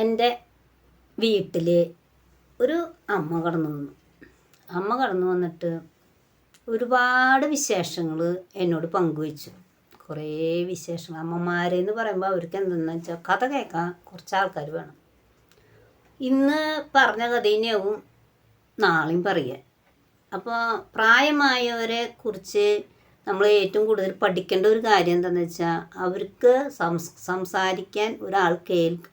എൻ്റെ വീട്ടിൽ ഒരു അമ്മ കടന്നു വന്നു. അമ്മ കടന്നു വന്നിട്ട് ഒരുപാട് വിശേഷങ്ങൾ എന്നോട് പങ്കുവെച്ചു. കുറേ വിശേഷങ്ങൾ. അമ്മമാരെന്ന് പറയുമ്പോൾ അവർക്ക് എന്തെന്ന് വെച്ചാൽ കഥ കേൾക്കാൻ കുറച്ച് ആൾക്കാർ വേണം. ഇന്ന് പറഞ്ഞ കഥ തന്നെയാവും നാളെയും പറയുക. അപ്പോൾ പ്രായമായവരെ കുറിച്ച് നമ്മൾ ഏറ്റവും കൂടുതൽ പഠിക്കേണ്ട ഒരു കാര്യം എന്താണെന്ന് വെച്ചാൽ അവർക്ക് സംസാരിക്കാൻ ഒരാൾ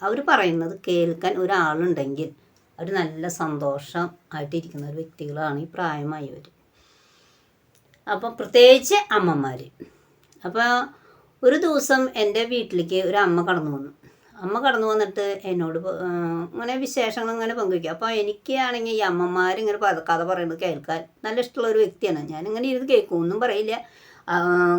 അവർ പറയുന്നത് കേൾക്കാൻ ഒരാളുണ്ടെങ്കിൽ അവർ നല്ല സന്തോഷം ആയിട്ടിരിക്കുന്ന ഒരു വ്യക്തികളാണ് ഈ പ്രായമായവർ. അപ്പം പ്രത്യേകിച്ച് അമ്മമാർ. അപ്പോൾ ഒരു ദിവസം എൻ്റെ വീട്ടിലേക്ക് ഒരു അമ്മ കടന്നു വന്നു. അമ്മ കടന്നു വന്നിട്ട് എന്നോട് ഇങ്ങനെ വിശേഷങ്ങൾ ഇങ്ങനെ പങ്കുവയ്ക്കുക. അപ്പോൾ എനിക്കാണെങ്കിൽ ഈ അമ്മമാരിങ്ങനെ കഥ പറയുന്നത് കേൾക്കാൻ നല്ല ഇഷ്ടമുള്ള ഒരു വ്യക്തിയാണ്. ഞാനിങ്ങനെ ഇരുന്ന് കേൾക്കും, ഒന്നും പറയില്ല,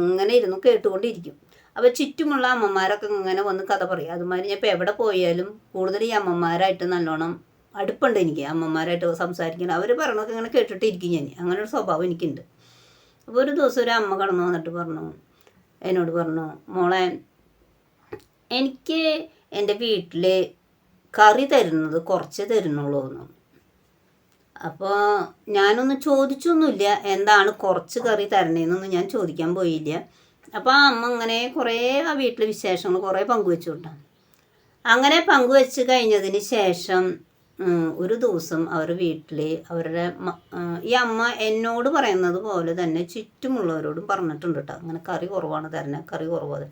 ഇങ്ങനെ ഇരുന്ന് കേട്ടുകൊണ്ടിരിക്കും. അപ്പോൾ ചുറ്റുമുള്ള അമ്മമാരൊക്കെ ഇങ്ങനെ വന്ന് കഥ പറയും. അതുമാതിരി ഞാൻ ഇപ്പോൾ എവിടെ പോയാലും കൂടുതൽ ഈ അമ്മമാരായിട്ട് നല്ലോണം അടുപ്പുണ്ട് എനിക്ക്. അമ്മമാരായിട്ട് സംസാരിക്കണം, അവർ പറയണതൊക്കെ ഇങ്ങനെ കേട്ടിട്ടിരിക്കും ഞാൻ. അങ്ങനെ ഒരു സ്വഭാവം എനിക്കുണ്ട്. അപ്പോൾ ഒരു ദിവസം ഒരു അമ്മ കടന്നു വന്നിട്ട് എന്നോട് പറഞ്ഞു, മോളെ, എനിക്ക് എൻ്റെ വീട്ടിൽ കറി തരുന്നത് കുറച്ച് തരുന്നുള്ളൂ എന്ന്. അപ്പോൾ ഞാനൊന്നും ചോദിച്ചൊന്നുമില്ല, എന്താണ് കുറച്ച് കറി തരണേന്നൊന്നും ഞാൻ ചോദിക്കാൻ പോയില്ല. അപ്പോൾ ആ അമ്മ ഇങ്ങനെ കുറേ ആ വീട്ടിലെ വിശേഷങ്ങൾ കുറേ പങ്കുവെച്ചു കൊണ്ടാ. അങ്ങനെ പങ്കുവെച്ച് കഴിഞ്ഞതിന് ശേഷം ഒരു ദിവസം അവരുടെ വീട്ടിൽ ഈ അമ്മ എന്നോട് പറയുന്നത് പോലെ തന്നെ ചുറ്റുമുള്ളവരോടും പറഞ്ഞിട്ടുണ്ട് കേട്ടോ, അങ്ങനെ കറി കുറവാണ് തരണേ, കറി കുറവാണ്.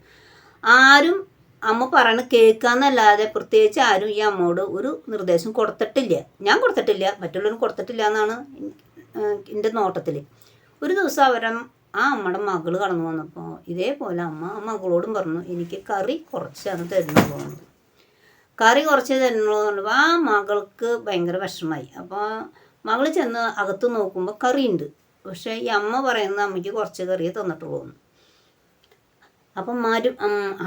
ആരും അമ്മ പറയണ കേൾക്കാന്നല്ലാതെ പ്രത്യേകിച്ച് ആരും ഈ അമ്മയോട് ഒരു നിർദ്ദേശം കൊടുത്തിട്ടില്ല. ഞാൻ കൊടുത്തിട്ടില്ല, മറ്റുള്ളവരും കൊടുത്തിട്ടില്ല എന്നാണ് എൻ്റെ നോട്ടത്തിൽ. ഒരു ദിവസം ആ അമ്മയുടെ മകൾ കടന്നു വന്നപ്പോൾ ഇതേപോലെ അമ്മ ആ മകളോടും പറഞ്ഞു, എനിക്ക് കറി കുറച്ചാണ് തരുന്നുള്ളൂ. കറി കുറച്ച് തരുന്നുള്ളൂ എന്ന് പറഞ്ഞപ്പോൾ ആ മകൾക്ക് ഭയങ്കര വിഷമമായി. അപ്പോൾ മകൾ ചെന്ന് അകത്ത് നോക്കുമ്പോൾ കറിയുണ്ട്. പക്ഷേ ഈ അമ്മ പറയുന്നത് അമ്മയ്ക്ക് കുറച്ച് കറിയേ തന്നിട്ടുള്ളൂ എന്ന്. അപ്പം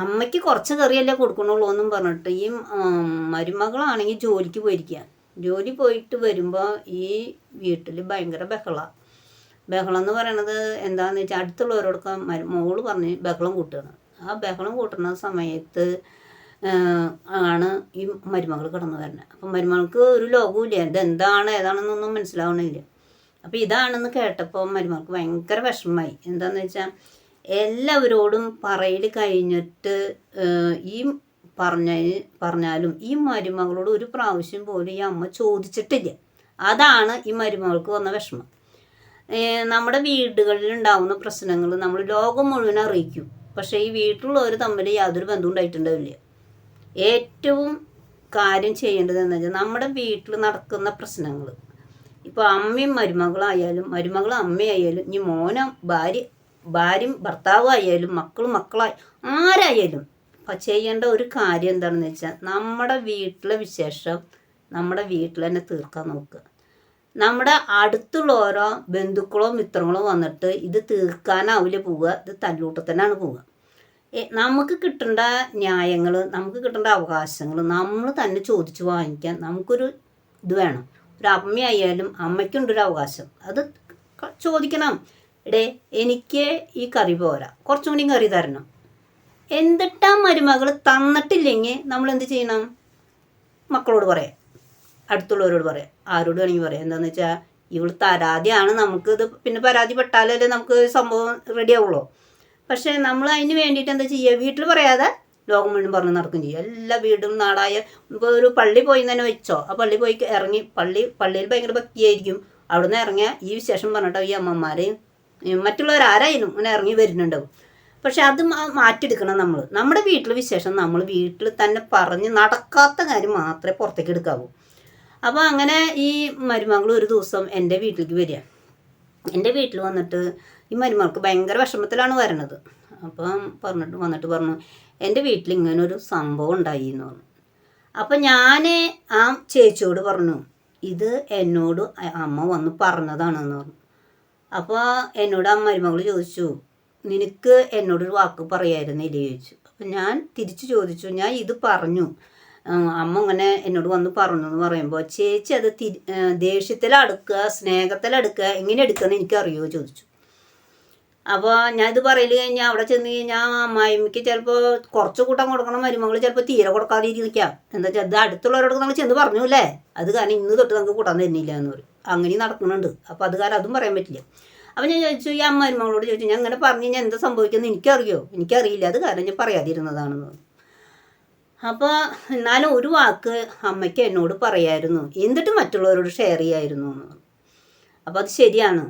അമ്മയ്ക്ക് കുറച്ച് കറിയല്ലേ കൊടുക്കണുള്ളൂ എന്നും പറഞ്ഞിട്ട് ഈ മരുമകളാണെങ്കിൽ ജോലിക്ക് പോയിരിക്കുക. ജോലി പോയിട്ട് വരുമ്പോൾ ഈ വീട്ടിൽ ഭയങ്കര ബഹളം എന്ന് പറയണത് എന്താണെന്ന് വെച്ചാൽ അടുത്തുള്ളവരോടൊക്കെ മോള് പറഞ്ഞ് ബഹളം കൂട്ടുകയാണ്. ആ ബഹളം കൂട്ടുന്ന സമയത്ത് ആണ് ഈ മരുമകൾ കടന്നു വരുന്നത്. അപ്പം മരുമകൾക്ക് ഒരു ലോകവുമില്ല, ഇതെന്താണ് ഏതാണെന്നൊന്നും മനസ്സിലാവണില്ല. അപ്പോൾ ഇതാണെന്ന് കേട്ടപ്പോൾ മരുമകൾക്ക് ഭയങ്കര വിഷമമായി. എന്താണെന്ന് വെച്ചാൽ എല്ലാവരോടും പറയൽ കഴിഞ്ഞിട്ട് ഈ പറഞ്ഞാലും ഈ മരുമകളോട് ഒരു പ്രാവശ്യം പോലും ഈ അമ്മ ചോദിച്ചിട്ടില്ല. അതാണ് ഈ മരുമകൾക്ക് വന്ന വിഷമം. നമ്മുടെ വീടുകളിൽ ഉണ്ടാകുന്ന പ്രശ്നങ്ങൾ നമ്മൾ ലോകം മുഴുവൻ അറിയിക്കും, പക്ഷേ ഈ വീട്ടിലുള്ളവർ തമ്മിൽ യാതൊരു ബന്ധവും ഉണ്ടായിട്ടുണ്ടാവില്ല. ഏറ്റവും കാര്യം ചെയ്യേണ്ടത് എന്ന് വെച്ചാൽ നമ്മുടെ വീട്ടിൽ നടക്കുന്ന പ്രശ്നങ്ങൾ, ഇപ്പോൾ അമ്മയും മരുമകളായാലും അമ്മയായാലും ഇനി ഭാര്യയും ഭർത്താവായാലും മക്കളായി ആരായാലും ചെയ്യേണ്ട ഒരു കാര്യം എന്താണെന്ന് വെച്ചാൽ നമ്മുടെ വീട്ടിലെ വിശേഷം നമ്മുടെ വീട്ടിൽ തന്നെ തീർക്കാൻ നോക്കുക. നമ്മുടെ അടുത്തുള്ള ഓരോ ബന്ധുക്കളോ മിത്രങ്ങളോ വന്നിട്ട് ഇത് തീർക്കാനാവില്ല പോവുക, ഇത് തല്ലൂട്ടത്തന്നാണ് പോവുക. നമുക്ക് കിട്ടേണ്ട ന്യായങ്ങൾ, നമുക്ക് കിട്ടേണ്ട അവകാശങ്ങൾ നമ്മൾ തന്നെ ചോദിച്ച് വാങ്ങിക്കാൻ നമുക്കൊരു ഇത് വേണം. ഒരു അമ്മയായാലും അമ്മയ്ക്കുണ്ടൊരു അവകാശം, അത് ചോദിക്കണം. എനിക്ക് ഈ കറി പോരാ, കുറച്ചും കൂടി കറി തരണം. എന്നിട്ടാ മരുമകൾ തന്നിട്ടില്ലെങ്കിൽ നമ്മൾ എന്ത് ചെയ്യണം? മക്കളോട് പറയാം, അടുത്തുള്ളവരോട് പറയാം, ആരോട് വേണമെങ്കിൽ പറയാം. എന്താണെന്ന് വെച്ചാൽ ഇവൾ തരാതെയാണ്, നമുക്കിത് പിന്നെ പരാതിപ്പെട്ടാലല്ലേ നമുക്ക് സംഭവം റെഡി ആവുള്ളൂ. പക്ഷേ നമ്മൾ അതിന് വേണ്ടിയിട്ട് എന്താ ചെയ്യുക? വീട്ടിൽ പറയാതെ ലോകം മുഴുവൻ പറഞ്ഞ് നടക്കും ചെയ്യുക. എല്ലാ വീടും നാടായ ഇപ്പോൾ ഒരു പള്ളി പോയി തന്നെ വെച്ചോ, ആ പള്ളി പോയി ഇറങ്ങി പള്ളിയിൽ ഭയങ്കര ഭക്തിയായിരിക്കും. അവിടെ നിന്ന് ഇറങ്ങിയ ഈ വിശേഷം പറഞ്ഞിട്ടോ ഈ അമ്മമാരെയും മറ്റുള്ളവരാരായാലും ഇങ്ങനെ ഇറങ്ങി വരുന്നുണ്ടാവും. പക്ഷെ അത് മാറ്റിയെടുക്കണം. നമ്മുടെ വീട്ടിലെ വിശേഷം നമ്മൾ വീട്ടിൽ തന്നെ പറഞ്ഞ് നടക്കാത്ത കാര്യം മാത്രമേ പുറത്തേക്ക് എടുക്കാവൂ. അപ്പോൾ അങ്ങനെ ഈ മരുമകൾ ഒരു ദിവസം എൻ്റെ വീട്ടിലേക്ക് വരിക. എൻ്റെ വീട്ടിൽ വന്നിട്ട് ഈ മരുമകൾക്ക് ഭയങ്കര വിഷമത്തിലാണ് വരണത്. അപ്പം വന്നിട്ട് പറഞ്ഞു, എൻ്റെ വീട്ടിൽ ഇങ്ങനൊരു സംഭവം ഉണ്ടായി എന്ന് പറഞ്ഞു. അപ്പം ഞാൻ ആ ചേച്ചിയോട് പറഞ്ഞു, ഇത് എന്നോട് അമ്മ വന്ന് പറഞ്ഞതാണെന്ന് പറഞ്ഞു. അപ്പോൾ എന്നോട് ആ മരുമകൾ ചോദിച്ചു, നിനക്ക് എന്നോടൊരു വാക്ക് പറയായിരുന്നില്ലേ ചോദിച്ചു. അപ്പം ഞാൻ തിരിച്ചു ചോദിച്ചു, ഞാൻ ഇത് പറഞ്ഞു, അമ്മ ഇങ്ങനെ എന്നോട് വന്ന് പറഞ്ഞു എന്ന് പറയുമ്പോൾ ചേച്ചി അത് ദേഷ്യത്തിലെടുക്കുക സ്നേഹത്തിലെടുക്കുക എങ്ങനെ എടുക്കുക എന്ന് എനിക്കറിയുമോ ചോദിച്ചു. അപ്പോൾ ഞാൻ ഇത് പറയൽ കഴിഞ്ഞാൽ അവിടെ ചെന്ന് കഴിഞ്ഞാൽ അമ്മായിമ്മയ്ക്ക് ചിലപ്പോൾ കുറച്ച് കൂട്ടം കൊടുക്കണം, മരുമകൾ ചിലപ്പോൾ തീരെ കൊടുക്കാതെ ഇരിക്കാം. എന്താ വെച്ചാൽ അത് അടുത്തുള്ളവരോട് നമ്മൾ ചെന്ന് പറഞ്ഞു അല്ലേ, അത് കാരണം ഇന്ന് തൊട്ട് നമുക്ക് കൂട്ടാൻ തരുന്നില്ല എന്ന് പറയും. അങ്ങനെ നടക്കുന്നുണ്ട്. അപ്പോൾ അത് കാരണം അതും പറയാൻ പറ്റില്ല. അപ്പോൾ ഞാൻ ചോദിച്ചു, ഈ മരുമകളോട് ചോദിച്ചു, ഞാൻ അങ്ങനെ പറഞ്ഞു കഴിഞ്ഞാൽ എന്താ സംഭവിക്കുന്നത് എനിക്കറിയോ? എനിക്കറിയില്ല, അത് കാരണം ഞാൻ പറയാതിരുന്നതാണെന്ന്. അപ്പോൾ എന്നാലും ഒരു വാക്ക് അമ്മയ്ക്ക് എന്നോട് പറയായിരുന്നു, എന്നിട്ട് മറ്റുള്ളവരോട് ഷെയർ ചെയ്യായിരുന്നു എന്ന്. അപ്പോൾ അത് ശരിയാണ്.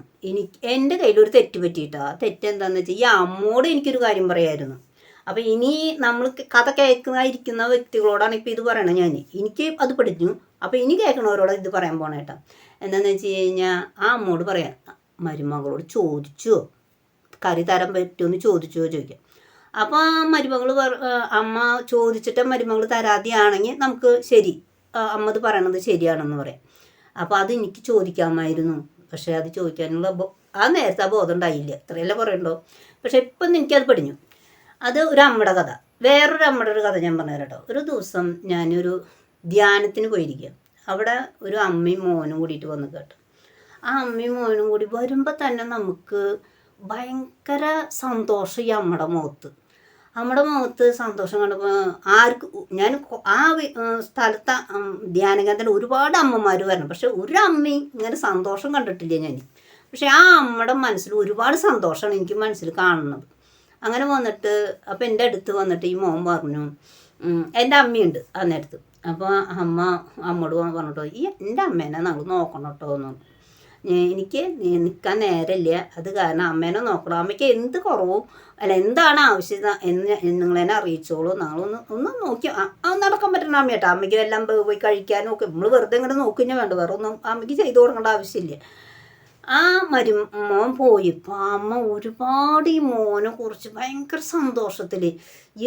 എൻ്റെ കയ്യിലൊരു തെറ്റ് പറ്റിയിട്ടാ. ആ തെറ്റെന്താണെന്ന് വെച്ചാൽ ഈ അമ്മോട് എനിക്കൊരു കാര്യം പറയായിരുന്നു. അപ്പോൾ ഇനി നമ്മൾ കഥ കേൾക്കുന്നതായിരിക്കുന്ന വ്യക്തികളോടാണ് ഇപ്പോൾ ഇത് പറയണത്. എനിക്ക് അത് പഠിച്ചു. അപ്പോൾ ഇനി കേൾക്കണവരോട് ഇത് പറയാൻ പോണേട്ടാ. എന്താണെന്ന് വെച്ച് കഴിഞ്ഞാൽ ആ അമ്മോട് പറയാം, മരുമകളോട് ചോദിച്ചോ, കറി തരാൻ പറ്റുമെന്ന് ചോദിക്കാം. അപ്പോൾ ആ മരുമകൾ അമ്മ ചോദിച്ചിട്ട് മരുമകൾ തരാതെയാണെങ്കിൽ നമുക്ക് ശരി, അമ്മ ഇത് പറയണത് ശരിയാണെന്ന് പറയാം. അപ്പോൾ അത് എനിക്ക് ചോദിക്കാമായിരുന്നു. പക്ഷേ അത് ചോദിക്കാനുള്ള ആ നേരത്തെ ആ ബോധം ഉണ്ടായില്ല. ഇത്രയല്ലേ പറയണ്ടോ. പക്ഷെ ഇപ്പം എനിക്കത് പഠിഞ്ഞു. അത് ഒരു അമ്മയുടെ കഥ. വേറൊരു അമ്മയുടെ ഒരു കഥ ഞാൻ പറഞ്ഞു കേട്ടോ. ഒരു ദിവസം ഞാനൊരു ധ്യാനത്തിന് പോയിരിക്കുക. അവിടെ ഒരു അമ്മയും മോനും കൂടിയിട്ട് വന്ന് കേട്ടോ. ആ അമ്മയും മോനും കൂടി വരുമ്പോൾ തന്നെ നമുക്ക് ഭയങ്കര സന്തോഷം ഈ നമ്മുടെ മുഖത്ത് സന്തോഷം കണ്ടപ്പോൾ ഞാൻ ആ സ്ഥലത്ത് ധ്യാനകേന്ദ്രത്തിൽ ഒരുപാട് അമ്മമാർ വരണം. പക്ഷെ ഒരു അമ്മയും ഇങ്ങനെ സന്തോഷം കണ്ടിട്ടില്ല ഞാൻ. പക്ഷെ ആ അമ്മയുടെ മനസ്സിൽ ഒരുപാട് സന്തോഷമാണ് എനിക്ക് മനസ്സിൽ കാണുന്നത്. അങ്ങനെ വന്നിട്ട് അപ്പോൾ എൻ്റെ അടുത്ത് വന്നിട്ട് ഈ മോൻ പറഞ്ഞു, എൻ്റെ അമ്മയുണ്ട് ആ നേരത്ത്. അപ്പോൾ അമ്മോട് പറഞ്ഞിട്ടോ, എൻ്റെ അമ്മേനെ നമ്മൾ നോക്കണം കേട്ടോ എന്ന്. എനിക്ക് നിൽക്കാൻ നേരമില്ല, അത് കാരണം അമ്മേനെ നോക്കണം. അമ്മയ്ക്ക് എന്ത് കുറവും അല്ല എന്താണ് ആവശ്യത എന്ന് നിങ്ങളെന്നെ അറിയിച്ചോളൂ. ഒന്ന് നോക്കി നടക്കാൻ പറ്റണം അമ്മ കേട്ടോ. അമ്മയ്ക്ക് എല്ലാം പോയി കഴിക്കാനും ഒക്കെ നമ്മൾ വെറുതെ ഇങ്ങനെ നോക്കിഞ്ഞാൽ വേണ്ട, വേറെ ഒന്നും അമ്മയ്ക്ക് ചെയ്തു കൊടുക്കേണ്ട ആവശ്യമില്ല. ആ മോൻ പോയിപ്പോൾ അമ്മ ഒരുപാട് ഈ മോനെ കുറിച്ച് ഭയങ്കര സന്തോഷത്തിൽ,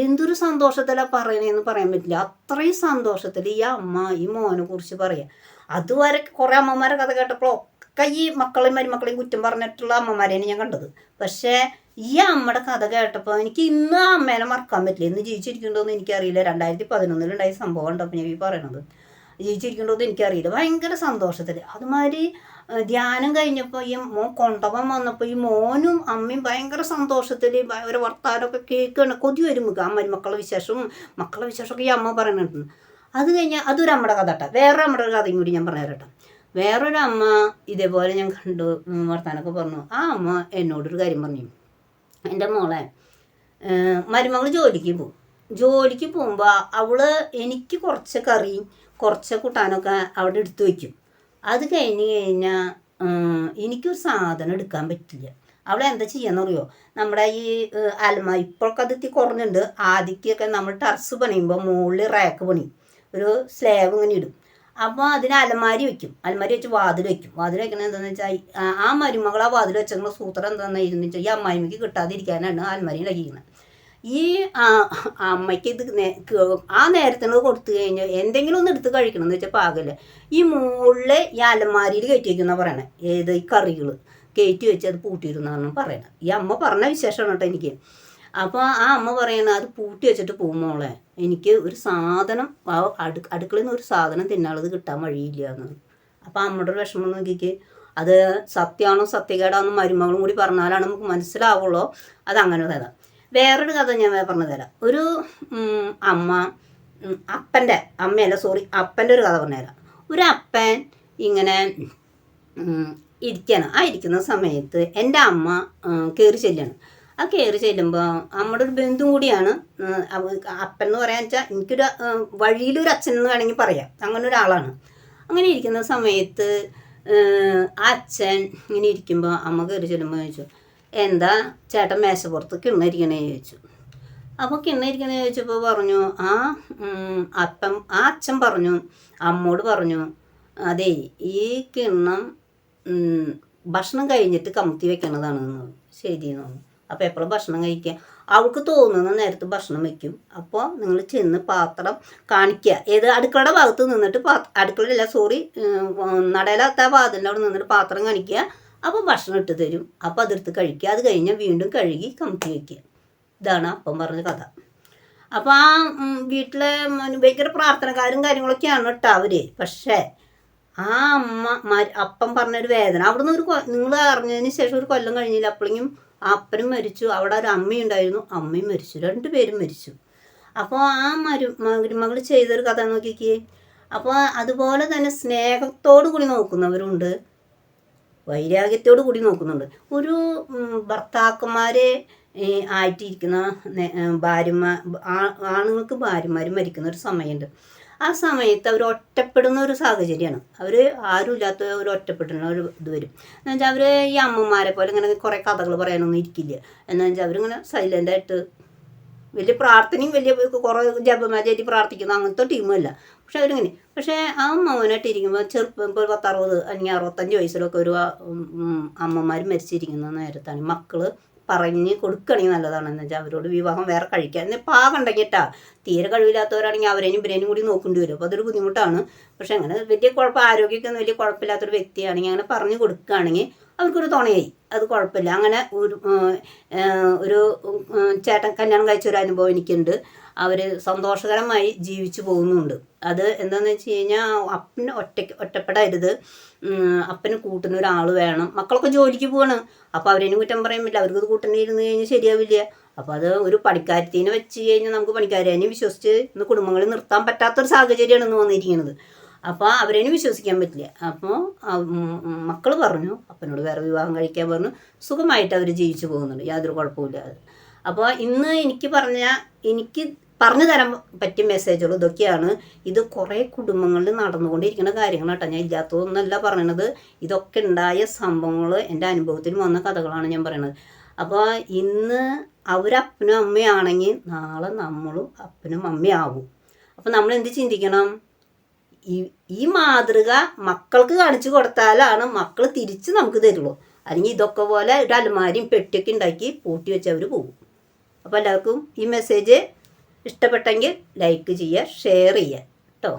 എന്തൊരു സന്തോഷത്തിലാണ് പറയണതെന്ന് പറയാൻ പറ്റില്ല. അത്രയും സന്തോഷത്തിൽ ഈ അമ്മ ഈ മോനെ കുറിച്ച് പറയാം. അതുവരെ കുറേ അമ്മമാരെ കഥ കേട്ടപ്പോൾ ഈ മക്കളെയും മരുമക്കളെയും കുറ്റം പറഞ്ഞിട്ടുള്ള അമ്മമാരെയാണ് ഞാൻ കണ്ടത്. പക്ഷേ ഈ അമ്മയുടെ കഥ കേട്ടപ്പോൾ എനിക്ക് ഇന്ന് ആ അമ്മേനെ മറക്കാൻ പറ്റില്ല. ഇന്ന് ജീവിച്ചിരിക്കണ്ടോന്ന് എനിക്കറിയില്ല. 2011 സംഭവം ഉണ്ടപ്പോൾ ഞാൻ ഈ പറയണത്. ജീവിച്ചിരിക്കണ്ടോന്ന് എനിക്കറിയില്ല. ഭയങ്കര സന്തോഷത്തിൽ. അതുമാതിരി ധ്യാനം കഴിഞ്ഞപ്പോൾ ഈ മോൻ കൊണ്ടുപോകാൻ വന്നപ്പോൾ ഈ മോനും അമ്മയും ഭയങ്കര സന്തോഷത്തിൽ ഒരു വർത്താനമൊക്കെ കേൾക്കുകയാണ്. കൊതി വരും ആ മരുമക്കളുടെ വിശേഷമൊക്കെ ഈ അമ്മ പറയുന്നുണ്ട്. അത് കഴിഞ്ഞാൽ അതൊരു അമ്മയുടെ കഥ കേട്ടോ. വേറെ അമ്മയുടെ ഒരു കഥയും കൂടി ഞാൻ പറഞ്ഞു തരാം കേട്ടോ. വേറൊരു അമ്മ ഇതേപോലെ ഞാൻ കണ്ടു, വർത്താനൊക്കെ പറഞ്ഞു. ആ അമ്മ എന്നോടൊരു കാര്യം പറഞ്ഞു, എൻ്റെ മോളെ മരുമകൾ ജോലിക്ക് പോകുമ്പോൾ എനിക്ക് കുറച്ച് കറിയും കുറച്ച് കൂട്ടാനൊക്കെ അവിടെ എടുത്തു വയ്ക്കും. അത് കഴിഞ്ഞാൽ എനിക്കൊരു സാധനം എടുക്കാൻ പറ്റില്ല. അവൾ എന്താ ചെയ്യാന്നറിയോ, നമ്മുടെ ഈ അലമാരി ഇപ്പോഴൊക്കെ അത് കുറഞ്ഞിട്ടുണ്ട്. ആദ്യമൊക്കെ നമ്മൾ ടെറസ് പണിയുമ്പോൾ മുകളിൽ റാക്ക് പണിയും, ഒരു സ്ലാബ് ഇങ്ങനെ ഇടും. അപ്പോൾ അതിന് അലമാരി വെച്ച് വാതിൽ വെക്കണത് എന്താണെന്ന് വെച്ചാൽ ആ മരുമകൾ ആ വാതിൽ വെച്ചെങ്കിൽ സൂത്രം എന്താണെന്ന് വെച്ചാൽ ഈ അമ്മായിമ്മയ്ക്ക് കിട്ടാതിരിക്കാനാണ് അലമാരി ഉണ്ടാക്കിയിരിക്കുന്നത്. ഈ അമ്മയ്ക്ക് ഇത് ആ നേരത്തിനത് കൊടുത്തു കഴിഞ്ഞാൽ എന്തെങ്കിലും ഒന്ന് എടുത്ത് കഴിക്കണം എന്ന് വെച്ചാൽ പാകല്ലേ. ഈ മുകളിൽ ഈ അലമാരിയിൽ കയറ്റി വയ്ക്കുന്ന പറയണേ, ഏത് ഈ കറികൾ കയറ്റി വെച്ച് അത് പൂട്ടിയിരുന്നാണ് പറയണത്. ഈ അമ്മ പറഞ്ഞ വിശേഷമാണ് കേട്ടോ എനിക്ക്. അപ്പോൾ ആ അമ്മ പറയണത് അത് പൂട്ടി വെച്ചിട്ട് പോകുമ്പോളെ എനിക്ക് ഒരു സാധനം അടുക്കളയിൽ നിന്ന് ഒരു സാധനം തിന്നാളത് കിട്ടാൻ വഴിയില്ല എന്ന്. അപ്പോൾ അമ്മയുടെ ഒരു വിഷമം നോക്കിക്ക്. അത് സത്യമാണോ സത്യകേടാണെന്ന് മരുമകളും കൂടി പറഞ്ഞാലാണ് നമുക്ക് മനസ്സിലാവുള്ളൂ. അതങ്ങനെ തരാം. വേറൊരു കഥ ഞാൻ പറഞ്ഞു തരാം. ഒരു അപ്പൻ്റെ ഒരു കഥ പറഞ്ഞുതരാം. ഒരു അപ്പൻ ഇങ്ങനെ ഇരിക്കുന്ന സമയത്ത് എൻ്റെ അമ്മ കയറി ചെല്ലുകയാണ്. ആ കയറി ചെല്ലുമ്പോൾ നമ്മുടെ ഒരു ബന്ധു കൂടിയാണ് അപ്പൻ എന്ന് പറയാൻ വെച്ചാൽ എനിക്കൊരു വഴിയിലൊരു അച്ഛൻ എന്ന് വേണമെങ്കിൽ പറയാം. അങ്ങനെ ഒരാളാണ്. അങ്ങനെ ഇരിക്കുന്ന സമയത്ത് ആ അച്ഛൻ ഇങ്ങനെ ഇരിക്കുമ്പോൾ അമ്മ കയറി ചെല്ലുമ്പോൾ ചോദിച്ചു, എന്താ ചേട്ടൻ മേശപ്പുറത്ത് കിണ്ണരിക്കണേ ചോദിച്ചു. അപ്പോൾ കിണ്ണരിക്കണേ ചോദിച്ചപ്പോൾ പറഞ്ഞു ആ അച്ഛൻ പറഞ്ഞു അമ്മോട് പറഞ്ഞു, അതെ ഈ കിണ്ണം ഭക്ഷണം കഴിഞ്ഞിട്ട് കമത്തി വെക്കണതാണെന്ന്. ശരിയെന്ന് പറഞ്ഞു. അപ്പോൾ എപ്പോഴും ഭക്ഷണം കഴിക്കുക, അവൾക്ക് തോന്നുന്ന നേരത്ത് ഭക്ഷണം വയ്ക്കും. അപ്പോൾ നിങ്ങൾ ചെന്ന് പാത്രം കാണിക്കുക, ഏത് അടുക്കളയുടെ ഭാഗത്ത് നിന്നിട്ട് നടയിലത്തെ വാതിലിൻ്റെ അവിടെ നിന്നിട്ട് പാത്രം കാണിക്കുക. അപ്പോൾ ഭക്ഷണം ഇട്ട് തരും. അപ്പോൾ അതെടുത്ത് കഴിക്കുക. അത് കഴിഞ്ഞാൽ വീണ്ടും കഴുകി കമത്തി വയ്ക്കുക. ഇതാണ് അപ്പം പറഞ്ഞ കഥ. അപ്പോൾ ആ വീട്ടിലെ ഭയങ്കര പ്രാർത്ഥനക്കാരും കാര്യങ്ങളൊക്കെയാണ് കേട്ടോ അവർ. പക്ഷേ ആ അപ്പം പറഞ്ഞൊരു വേദന അവിടുന്ന് നിങ്ങൾ അറിഞ്ഞതിന് ശേഷം ഒരു കൊല്ലം കഴിഞ്ഞില്ല, അപ്പോഴെങ്കിലും ആ അപ്പനും മരിച്ചു, അവിടെ ഒരു അമ്മയുണ്ടായിരുന്നു, അമ്മയും മരിച്ചു, 2 പേരും മരിച്ചു. അപ്പോൾ ആ മരുമകൾ ചെയ്തൊരു കഥ നോക്കിക്കേ. അപ്പോൾ അതുപോലെ തന്നെ സ്നേഹത്തോടു കൂടി നോക്കുന്നവരുണ്ട്, വൈരാഗ്യത്തോടു കൂടി നോക്കുന്നുണ്ട്. ഒരു ഭർത്താക്കന്മാരെ ആയിട്ടിരിക്കുന്ന ആണുങ്ങൾക്ക് ഭാര്യമാർ മരിക്കുന്ന ഒരു സമയമുണ്ട്. ആ സമയത്ത് അവർ ഒറ്റപ്പെടുന്ന ഒരു സാഹചര്യമാണ്. അവർ ആരുമില്ലാത്ത ഒരു ഒറ്റപ്പെടുന്ന ഒരു ഇത് വരും. എന്ന് വെച്ചാൽ അവർ ഈ അമ്മമാരെ പോലെ ഇങ്ങനെ കുറേ കഥകൾ പറയാനൊന്നും ഇരിക്കില്ല. എന്ന് വെച്ചാൽ അവരിങ്ങനെ സൈലൻ്റായിട്ട് വലിയ പ്രാർത്ഥനയും വലിയ കുറേ ജപമാചാരി പ്രാർത്ഥിക്കുന്ന അങ്ങനത്തെ ടീമല്ല. പക്ഷെ അവരിങ്ങനെ, പക്ഷേ ആ മൗനമായിട്ട് ഇരിക്കുമ്പോൾ ചെറുപ്പം, ഇപ്പോൾ 10-60 അല്ലെങ്കിൽ 65 വയസ്സിലൊക്കെ ഒരു അമ്മമാർ മരിച്ചിരിക്കുന്ന നേരത്താണ് മക്കൾ പറഞ്ഞ് കൊടുക്കുകയാണെങ്കിൽ നല്ലതാണെന്ന് വെച്ചാൽ അവരോട് വിവാഹം വേറെ കഴിക്കാൻ പാകണ്ടെങ്കിട്ടാ. തീരെ കഴിവില്ലാത്തവരാണെങ്കിൽ അവരേനും ഇവരേനും കൂടി നോക്കേണ്ടി വരും. അപ്പോൾ അതൊരു ബുദ്ധിമുട്ടാണ്. പക്ഷെ അങ്ങനെ വലിയ കുഴപ്പം, ആരോഗ്യമൊക്കെ വലിയ കുഴപ്പമില്ലാത്തൊരു വ്യക്തിയാണെങ്കിൽ അങ്ങനെ പറഞ്ഞു കൊടുക്കുകയാണെങ്കിൽ അവർക്കൊരു തുണയായി, അത് കുഴപ്പമില്ല. അങ്ങനെ ഒരു ചേട്ടൻ കല്യാണം കഴിച്ചൊരു അനുഭവം എനിക്കുണ്ട്. അവർ സന്തോഷകരമായി ജീവിച്ചു പോകുന്നുണ്ട്. അത് എന്താണെന്ന് വെച്ച് കഴിഞ്ഞാൽ അപ്പന് ഒറ്റപ്പെടരുത്, അപ്പന് കൂട്ടുന്ന ഒരാൾ വേണം. മക്കളൊക്കെ ജോലിക്ക് പോവാണ്, അപ്പോൾ അവരേനും കുറ്റം പറയാൻ പറ്റില്ല, അവർക്കത് കൂട്ടനെ ഇരുന്ന് കഴിഞ്ഞാൽ ശരിയാവില്ല. അപ്പോൾ അത് ഒരു പണിക്കാരത്തിനെ വെച്ച് കഴിഞ്ഞാൽ നമുക്ക് പണിക്കാരേനെ വിശ്വസിച്ച് ഇന്ന് കുടുംബങ്ങളിൽ നിർത്താൻ പറ്റാത്തൊരു സാഹചര്യമാണ് ഇന്ന് വന്നിരിക്കുന്നത്. അപ്പോൾ അവരേനും വിശ്വസിക്കാൻ പറ്റില്ല. അപ്പോൾ മക്കൾ പറഞ്ഞു അപ്പനോട് വേറെ വിവാഹം കഴിക്കാൻ പറഞ്ഞു. സുഖമായിട്ട് അവർ ജീവിച്ചു പോകുന്നുണ്ട്, യാതൊരു കുഴപ്പമില്ലാതെ. അപ്പോൾ ഇന്ന് എനിക്ക് പറഞ്ഞു തരാൻ പറ്റിയ മെസ്സേജുകൾ ഇതൊക്കെയാണ്. ഇത് കുറേ കുടുംബങ്ങളിൽ നടന്നുകൊണ്ടിരിക്കുന്ന കാര്യങ്ങൾ കേട്ടോ. ഞാൻ ഇല്ലാത്തതൊന്നല്ല പറയണത്. ഇതൊക്കെ ഉണ്ടായ സംഭവങ്ങൾ എൻ്റെ അനുഭവത്തിൽ വന്ന കഥകളാണ് ഞാൻ പറയണത്. അപ്പോൾ ഇന്ന് അവരപ്പനും അമ്മയാണെങ്കിൽ നാളെ നമ്മളും അപ്പനും അമ്മയാവും. അപ്പോൾ നമ്മൾ എന്ത് ചിന്തിക്കണം? ഈ മാതൃക മക്കൾക്ക് കാണിച്ചു കൊടുത്താലാണ് മക്കൾ തിരിച്ച് നമുക്ക് തരുള്ളൂ. അല്ലെങ്കിൽ ഇതൊക്കെ പോലെ ഒരു അലമാരിയും പെട്ടിയൊക്കെ ഉണ്ടാക്കി പൂട്ടി വെച്ച് അവർ പോകും. അപ്പോൾ എല്ലാവർക്കും ഈ മെസ്സേജ് ഇഷ്ടപ്പെട്ടെങ്കിൽ ലൈക്ക് ചെയ്യുക, ഷെയർ ചെയ്യുക കേട്ടോ.